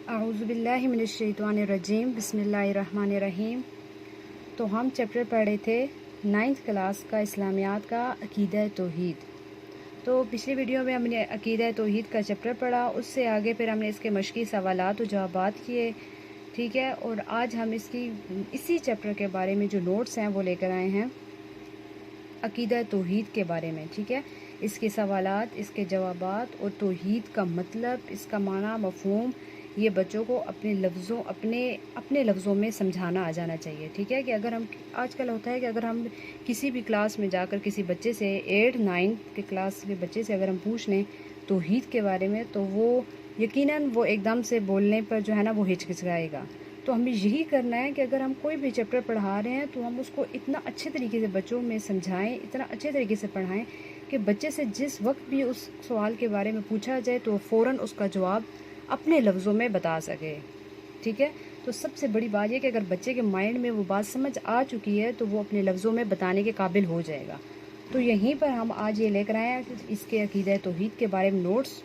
अऊज़ु बिल्लाहि मिनश्शैतानिर्रजीम बिस्मिल्लाहिर्रहमानिर्रहीम। तो हम चैप्टर पढ़े थे 9th क्लास का इस्लामियात का अकीदा तौहीद। तो पिछली वीडियो में हमने अकीदा तौहीद का चैप्टर पढ़ा, उससे आगे फिर हमने इसके मशकी सवालात और जवाबात किए, ठीक है। और आज हम इसी चैप्टर के बारे में जो नोट्स हैं वो लेकर आए हैं अकीदा तौहीद के बारे में, ठीक है। इसके सवालात, इसके जवाबात और तौहीद का मतलब, इसका माना, मफ़हूम, ये बच्चों को अपने लफ्ज़ों में समझाना आ जाना चाहिए, ठीक है। कि अगर हम आजकल होता है कि अगर हम किसी भी क्लास में जाकर किसी बच्चे से 8-9 के क्लास के बच्चे से अगर हम पूछ लें तौहीद के बारे में, तो वो यकीनन वो एकदम से बोलने पर जो है ना वो हिचकिचाएगा। तो हमें यही करना है कि अगर हम कोई भी चैप्टर पढ़ा रहे हैं तो हम उसको इतना अच्छे तरीके से बच्चों में समझाएं, इतना अच्छे तरीके से पढ़ाएं कि बच्चे से जिस वक्त भी उस सवाल के बारे में पूछा जाए तो फ़ौरन उसका जवाब अपने लफ्ज़ों में बता सके, ठीक है। तो सबसे बड़ी बात यह कि अगर बच्चे के माइंड में वो बात समझ आ चुकी है तो वो अपने लफ्ज़ों में बताने के काबिल हो जाएगा। तो यहीं पर हम आज ये लेकर आए हैं इसके अकीदा तौहीद के बारे में नोट्स,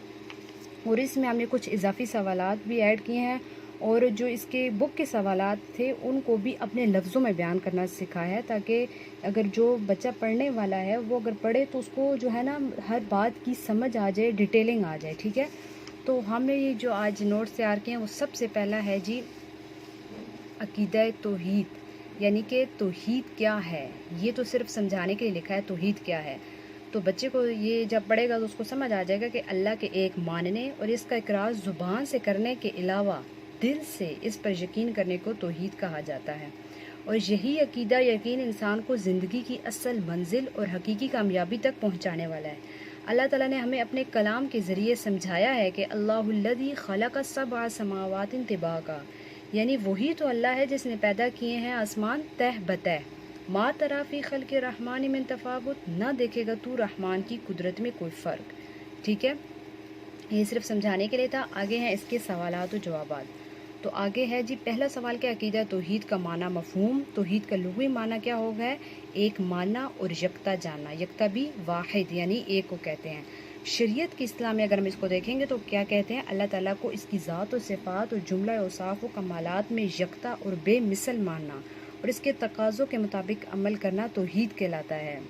और इसमें हमने कुछ इजाफी सवालात भी ऐड किए हैं और जो इसके बुक के सवालात थे उनको भी अपने लफ्ज़ों में बयान करना सिखाया है, ताकि अगर जो बच्चा पढ़ने वाला है वो अगर पढ़े तो उसको जो है ना हर बात की समझ आ जाए, डिटेलिंग आ जाए, ठीक है। तो हमने ये जो आज नोट्स तैयार किए हैं वो सबसे पहला है जी अकीदा तौहीद, यानी कि तौहीद क्या है। ये तो सिर्फ समझाने के लिए लिखा है तौहीद क्या है, तो बच्चे को ये जब पढ़ेगा तो उसको समझ आ जाएगा कि अल्लाह के एक मानने और इसका इकरार ज़ुबान से करने के अलावा दिल से इस पर यकीन करने को तौहीद कहा जाता है। और यही अकीदा यकीन इंसान को ज़िंदगी की असल मंजिल और हकीकी कामयाबी तक पहुँचाने वाला है। अल्लाह ताला ने हमें अपने कलाम के ज़रिए समझाया है कि अल्लाहुल्लज़ी खलक़ सबअ समावातिन तिबाका, यानी वही तो अल्लाह है जिसने पैदा किए हैं आसमान तह बतह। मा तराफ़ी खल्क़ि रहमान मिन तफ़ावुत, ना देखेगा तू रहमान की कुदरत में कोई फ़र्क, ठीक है। ये सिर्फ समझाने के लिए था। आगे हैं इसके सवालात और जवाबात। तो आगे है जी पहला सवाल क्या, अकीदा तौहीद का माना, मफ़हूम। तौहीद का लुग़वी माना क्या होगा है, एक मानना और यकता जानना। यकता भी वाहिद यानी एक को कहते हैं। शरीयत की इस्लाम में अगर हम इसको देखेंगे तो क्या कहते हैं, अल्लाह ताला को इसकी ज़ात और सिफ़ात और जुमला औसाफ़ व कमालात में यकता और बेमिसल मानना और इसके तकाज़ों के मुताबिक अमल करना तौहीद कहलाता है।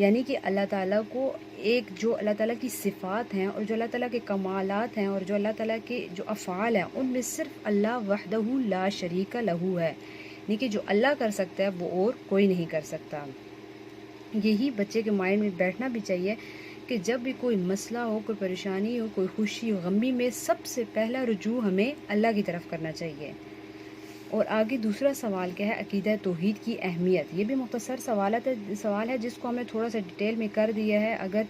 यानी कि अल्लाह ताला को एक जो अल्लाह ताला की सिफ़ात हैं और जो अल्लाह ताला के कमालात हैं और जो अल्लाह ताला के जो अफ़ाल हैं उनमें सिर्फ अल्लाह वहदहू ला शरीका लहू है, यानी कि जो अल्लाह कर सकता है वो और कोई नहीं कर सकता। यही बच्चे के माइंड में बैठना भी चाहिए कि जब भी कोई मसला हो, कोई परेशानी हो, कोई खुशी हो, गमी में, सबसे पहला रुजू हमें अल्लाह की तरफ करना चाहिए। और आगे दूसरा सवाल क्या है, अकीदा तौहीद की अहमियत। ये भी मुख्तसर सवाल है जिसको हमने थोड़ा सा डिटेल में कर दिया है। अगर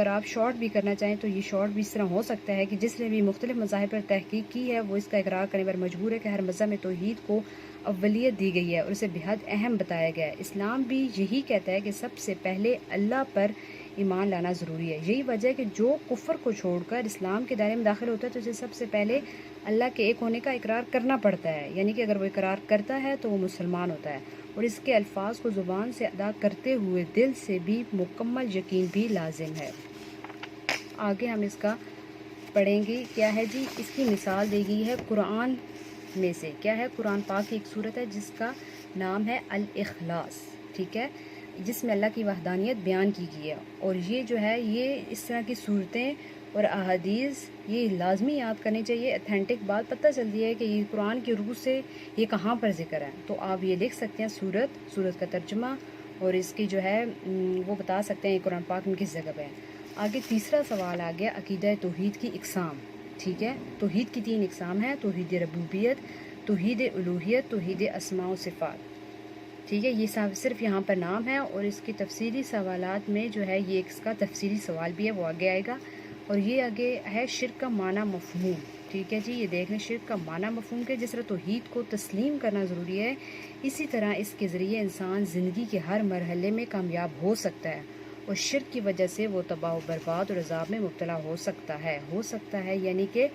आप शॉर्ट भी करना चाहें तो ये शॉर्ट भी इस तरह हो सकता है कि जिसने भी मुख्तलिफ मज़ाहिब पर तहकीक की है वो इसका इकरार करने पर मजबूर है कि हर मज़हब में तौहीद को अव्वलियत दी गई है और इसे बेहद अहम बताया गया है। इस्लाम भी यही कहता है कि सबसे पहले अल्लाह पर ईमान लाना ज़रूरी है। यही वजह है कि जो कुफ्र को छोड़कर इस्लाम के दायरे में दाखिल होता है तो उसे सबसे पहले अल्लाह के एक होने का इकरार करना पड़ता है, यानी कि अगर वो इकरार करता है तो वो मुसलमान होता है और इसके अल्फाज को ज़ुबान से अदा करते हुए दिल से भी मुकम्मल यकीन भी लाजिम है। आगे हम इसका पढ़ेंगे। क्या है जी, इसकी मिसाल दी गई है कुरान में से। क्या है, कुरान पाक की एक सूरत है जिसका नाम है अल इखलास, ठीक है, जिसमें अल्लाह की वहदानियत बयान की गई है। और ये जो है ये इस तरह की सूरतें और अहादीस ये लाजमी याद करनी चाहिए। अथेंटिक बात पता चलती है कि ये कुरान की रूह से ये कहाँ पर जिक्र है। तो आप ये लिख सकते हैं सूरत का तर्जुमा और इसकी जो है वो बता सकते हैं कुरान पाक में किस जगह पे है। आगे तीसरा सवाल आ गया, अकीदा तौहीद की इकसाम, ठीक है। तौहीद की 3 इकसाम है, तौहीद रबूबियत, तौहीद उलूहियत, तौहीद अस्मा व सिफ़ात, ठीक है। ये सिर्फ यहाँ पर नाम है और इसकी तफसीली सवालात में जो है ये इसका तफसीली सवाल भी है, वो आगे आएगा। और ये आगे है शिर्क का माना, मफ़हूम, ठीक है जी। ये देख लें, शिर्क का माना, मफ़हूम के जिस तरह तौहीद को तस्लीम करना ज़रूरी है, इसी तरह इसके ज़रिए इंसान ज़िंदगी के हर मरहले में कामयाब हो सकता है और शिर्क की वजह से वो तबाह बर्बाद और अज़ाब में मुब्तला हो सकता है, यानी कि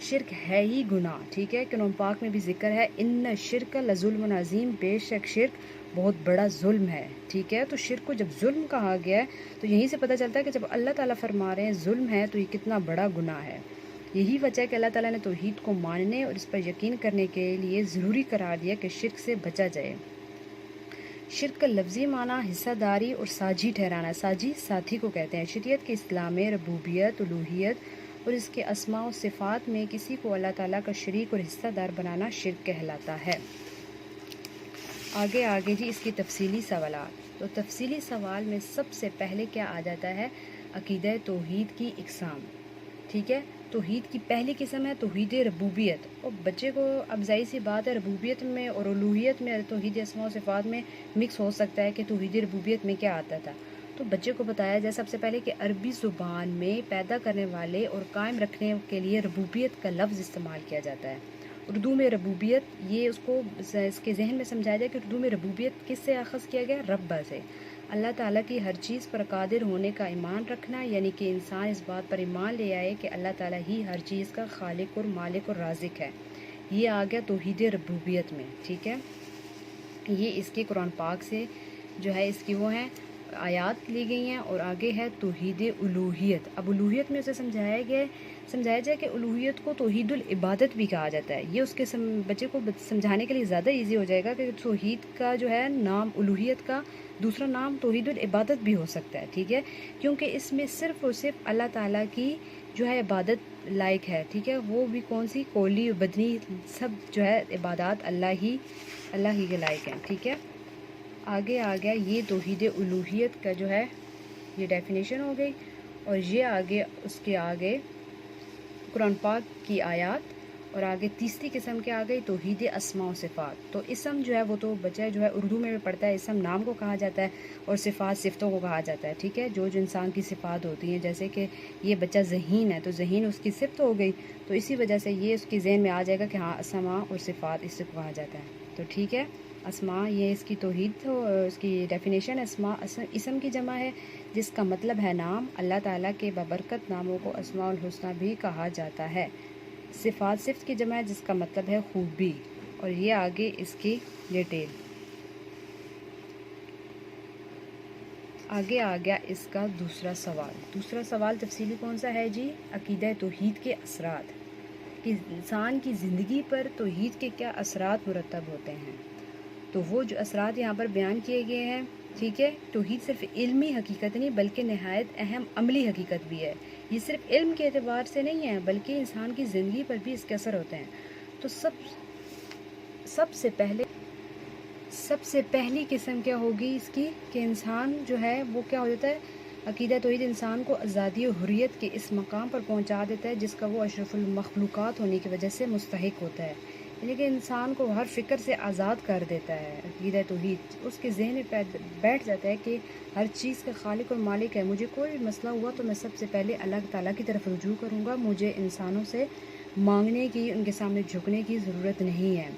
शिर्क है ही गुनाह, ठीक है। कुरान पाक में भी जिक्र है, इन्न शिर्क लज़ुल्मुन अज़ीम, बेशक शिर्क बहुत बड़ा जुल्म है, ठीक है। तो शिर्क को जब जुल्म कहा गया है तो यहीं से पता चलता है कि जब अल्लाह ताला फरमा रहे हैं जुल्म है तो ये कितना बड़ा गुनाह है। یہی وجہ ہے کہ اللہ تعالیٰ نے توحید کو ماننے اور اس پر یقین کرنے کے لیے ضروری قرار دیا کہ شرک سے بچا جائے۔ شرک کا لفظی معنی حصہ داری اور ساجی ٹھہرانا، ساجی ساتھی کو کہتے ہیں۔ شریعت کے اسلام میں ربوبیت، الوہیت اور اس کے اسماء و صفات میں کسی کو اللہ تعالیٰ کا شریک اور حصہ دار بنانا شرک کہلاتا ہے۔ آگے جی اس کی تفصیلی سوالات۔ تو تفصیلی سوال میں سب سے پہلے کیا آ جاتا ہے؟ عقیدہ توحید کی اقسام، ٹھیک ہے۔ توحید کی پہلی قسم ہے توحید ربوبیت، اور بچے کو اب ظاہر سی بات ہے ربوبیت میں اور الوہیت میں توحید اسماء و صفات میں مکس ہو سکتا ہے کہ توحید ربوبیت میں کیا آتا تھا۔ تو بچے کو بتایا جائے سب سے پہلے کہ عربی زبان میں پیدا کرنے والے اور قائم رکھنے کے لیے ربوبیت کا لفظ استعمال کیا جاتا ہے۔ اردو میں ربوبیت، یہ اس کے ذہن میں سمجھایا جائے کہ اردو میں ربوبیت کس سے اخذ کیا گیا؟ رب سے، اللہ تعالیٰ کی ہر چیز پر قادر ہونے کا ایمان رکھنا، یعنی کہ انسان اس بات پر ایمان لے آئے کہ اللہ تعالیٰ ہی ہر چیز کا خالق اور مالک اور رازق ہے۔ یہ آ گیا توحید ربوبیت میں، ٹھیک ہے۔ یہ اس کے قرآن پاک سے جو ہے اس کی وہ ہیں آیات لی گئی ہیں، اور آگے ہے توحید الوہیت۔ اب الوہیت میں اسے سمجھایا جائے کہ الوہیت کو توحید العبادت بھی کہا جاتا ہے۔ یہ اس کے بچے کو سمجھانے کے لیے زیادہ ایزی ہو جائے گا کہ توحید کا جو ہے نام، الوہیت کا دوسرا نام توحید العبادت بھی ہو سکتا ہے، ٹھیک ہے، کیونکہ اس میں صرف اور صرف اللہ تعالیٰ کی جو ہے عبادت لائق ہے، ٹھیک ہے۔ وہ بھی کون سی؟ قولی و بدنی، سب جو ہے عبادات اللہ ہی کے لائق ہیں، ٹھیک ہے۔ آگے آ گیا یہ توحید الوہیت کا جو ہے یہ ڈیفینیشن ہو گئی، اور یہ آگے اس کے آگے قرآن پاک کی آیات، اور آگے تیسری قسم کے آ گئی توحید اسماء و صفات۔ تو اسم جو ہے وہ تو بچہ جو ہے اردو میں بھی پڑھتا ہے، اسم نام کو کہا جاتا ہے اور صفات صفتوں کو کہا جاتا ہے، ٹھیک ہے، جو انسان کی صفات ہوتی ہیں، جیسے کہ یہ بچہ ذہین ہے تو ذہین اس کی صفت ہو گئی، تو اسی وجہ سے یہ اس کے ذہن میں آ جائے گا کہ ہاں اسماء اور صفات اس سے کہا جاتا ہے، تو ٹھیک ہے۔ اسماء یہ اس کی توحید اس کی ڈیفینیشن، اسماء اسم کی جمع ہے جس کا مطلب ہے نام۔ اللہ تعالیٰ کے بابرکت ناموں کو اسماء الحسنی بھی کہا جاتا ہے۔ صفات صفت کی جمع ہے جس کا مطلب ہے خوبی، اور یہ آگے اس کی ڈیٹیل۔ آگے آ گیا اس کا دوسرا سوال تفصیلی کون سا ہے جی؟ عقیدہ توحید کے اثرات، کہ انسان کی زندگی پر توحید کے کیا اثرات مرتب ہوتے ہیں۔ تو وہ جو اثرات یہاں پر بیان کیے گئے ہیں، ٹھیک ہے، توحید صرف علمی حقیقت نہیں بلکہ نہایت اہم عملی حقیقت بھی ہے۔ یہ صرف علم کے اعتبار سے نہیں ہے بلکہ انسان کی زندگی پر بھی اس کے اثر ہوتے ہیں۔ تو سب سے پہلی قسم کیا ہوگی اس کی کہ انسان جو ہے وہ کیا ہو جاتا ہے؟ عقیدہ توحید انسان کو آزادی و حریت کے اس مقام پر پہنچا دیتا ہے جس کا وہ اشرف المخلوقات ہونے کی وجہ سے مستحق ہوتا ہے، یعنی کہ انسان کو ہر فکر سے آزاد کر دیتا ہے۔ عقیدہ توحید اس کے ذہن میں بیٹھ جاتا ہے کہ ہر چیز کا خالق اور مالک ہے، مجھے کوئی بھی مسئلہ ہوا تو میں سب سے پہلے اللہ تعالیٰ کی طرف رجوع کروں گا، مجھے انسانوں سے مانگنے کی، ان کے سامنے جھکنے کی ضرورت نہیں ہے۔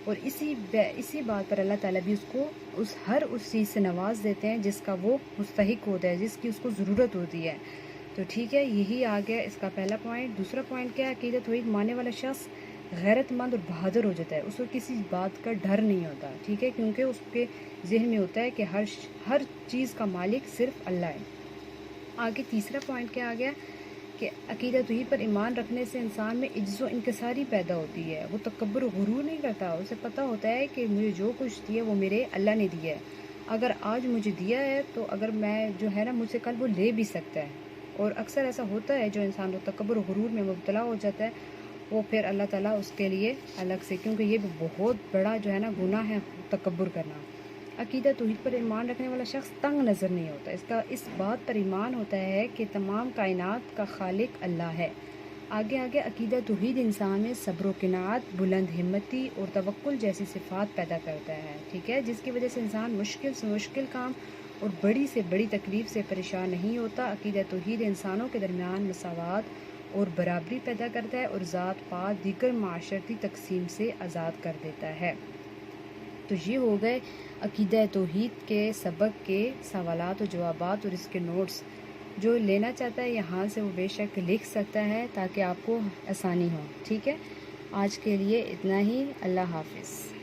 اور اسی بات پر اللہ تعالیٰ بھی اس کو ہر چیز سے نواز دیتے ہیں جس کا وہ مستحق ہوتا ہے، جس کی اس کو ضرورت ہوتی ہے، تو ٹھیک ہے۔ یہی آ گیا اس کا پہلا پوائنٹ۔ دوسرا پوائنٹ کیا ہے؟ عقیدہ توحید ماننے والا شخص غیرت مند اور بہادر ہو جاتا ہے، اس کو کسی بات کا ڈر نہیں ہوتا، ٹھیک ہے، کیونکہ اس کے ذہن میں ہوتا ہے کہ ہر چیز کا مالک صرف اللہ ہے۔ آگے تیسرا پوائنٹ کیا آ گیا کہ عقیدہ توحید پر ایمان رکھنے سے انسان میں عجز و انکساری پیدا ہوتی ہے، وہ تکبر و غرور نہیں کرتا، اسے پتہ ہوتا ہے کہ مجھے جو کچھ دیا وہ میرے اللہ نے دیا ہے، اگر آج مجھے دیا ہے تو اگر میں جو ہے نا مجھ سے کل وہ لے بھی سکتا ہے۔ اور اکثر ایسا ہوتا ہے جو انسان وہ تکبر و غرور میں مبتلا ہو جاتا ہے، وہ پھر اللہ تعالیٰ اس کے لیے الگ سے، کیونکہ یہ بہت بڑا جو ہے نا گناہ ہے تکبر کرنا۔ عقیدہ توحید پر ایمان رکھنے والا شخص تنگ نظر نہیں ہوتا، اس بات پر ایمان ہوتا ہے کہ تمام کائنات کا خالق اللہ ہے۔ آگے عقیدہ توحید انسان میں صبر و قناعت، بلند ہمتی اور توکل جیسی صفات پیدا کرتا ہے، ٹھیک ہے، جس کی وجہ سے انسان مشکل سے مشکل کام اور بڑی سے بڑی تکلیف سے پریشان نہیں ہوتا۔ عقیدہ توحید انسانوں کے درمیان مساوات اور برابری پیدا کرتا ہے اور ذات پات دیگر معاشرتی تقسیم سے آزاد کر دیتا ہے۔ تو یہ ہو گئے عقیدہ توحید کے سبق کے سوالات و جوابات اور اس کے نوٹس۔ جو لینا چاہتا ہے یہاں سے وہ بے شک لکھ سکتا ہے تاکہ آپ کو آسانی ہو، ٹھیک ہے۔ آج کے لیے اتنا ہی، اللہ حافظ۔